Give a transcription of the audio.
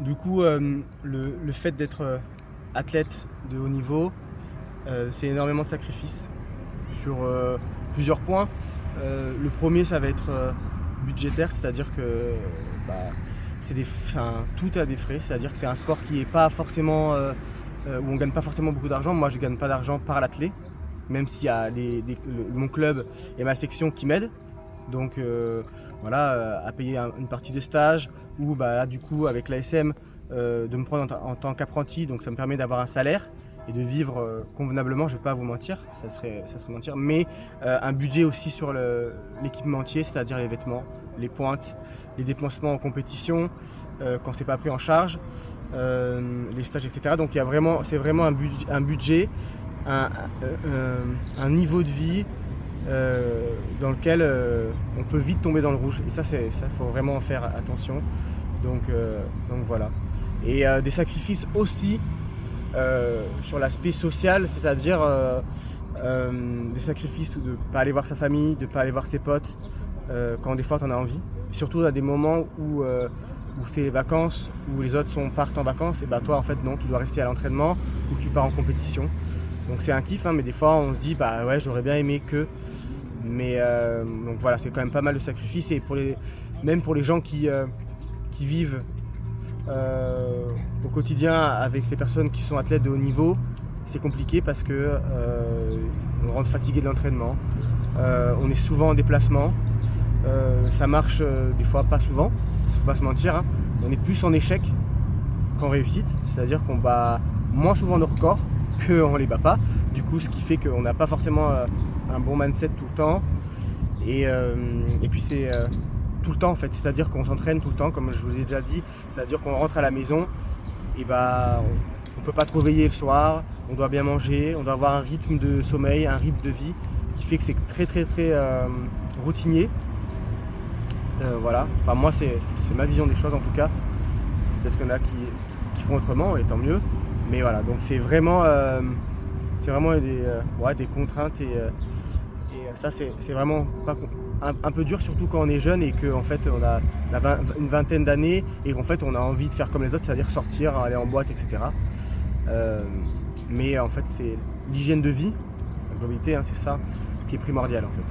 Du coup, le fait d'être athlète de haut niveau, c'est énormément de sacrifices sur plusieurs points. Le premier, ça va être budgétaire, c'est-à-dire que bah, tout a des frais, c'est-à-dire que c'est un sport qui est pas forcément où on gagne pas forcément beaucoup d'argent. Moi, je gagne pas d'argent par l'athlé, même s'il y a mon club et ma section qui m'aident. Donc voilà, à payer une partie des stages ou bah, là, du coup avec l'ASM de me prendre en tant qu'apprenti, donc ça me permet d'avoir un salaire et de vivre convenablement, je ne vais pas vous mentir, ça serait mentir, mais un budget aussi sur l'équipementier, c'est-à-dire les vêtements, les pointes, les déplacements en compétition, quand c'est pas pris en charge, les stages, etc. Donc c'est vraiment un budget, un niveau de vie dans lequel on peut vite tomber dans le rouge. Et ça, faut vraiment en faire attention. Donc voilà. Et des sacrifices aussi sur l'aspect social, c'est-à-dire des sacrifices de ne pas aller voir sa famille, de ne pas aller voir ses potes quand des fois tu en as envie. Et surtout à des moments où c'est les vacances, où les autres partent en vacances, et bah toi en fait non, tu dois rester à l'entraînement ou tu pars en compétition. Donc c'est un kiff, hein, mais des fois on se dit bah ouais, j'aurais bien aimé que. Mais donc voilà, c'est quand même pas mal de sacrifices. Et même pour les gens qui vivent au quotidien avec les personnes qui sont athlètes de haut niveau, c'est compliqué parce que on rentre fatigué de l'entraînement, on est souvent en déplacement, ça marche des fois pas souvent, il faut pas se mentir, hein. On est plus en échec qu'en réussite, c'est-à-dire qu'on bat moins souvent nos records qu'on les bat pas, du coup ce qui fait qu'on n'a pas forcément un bon mindset tout le temps, et puis c'est tout le temps en fait, c'est-à-dire qu'on s'entraîne tout le temps, comme je vous ai déjà dit, c'est-à-dire qu'on rentre à la maison et bah on peut pas trop veiller le soir, on doit bien manger, on doit avoir un rythme de sommeil, un rythme de vie qui fait que c'est très routinier. Voilà, enfin moi c'est ma vision des choses en tout cas, peut-être qu'il y en a qui font autrement et tant mieux, mais voilà, donc c'est vraiment des contraintes et ça c'est vraiment pas un peu dur, surtout quand on est jeune et qu'en fait on a une vingtaine d'années et qu'en fait on a envie de faire comme les autres, c'est-à-dire sortir, aller en boîte, etc. Mais en fait c'est l'hygiène de vie, la globalité, hein, c'est ça qui est primordial en fait.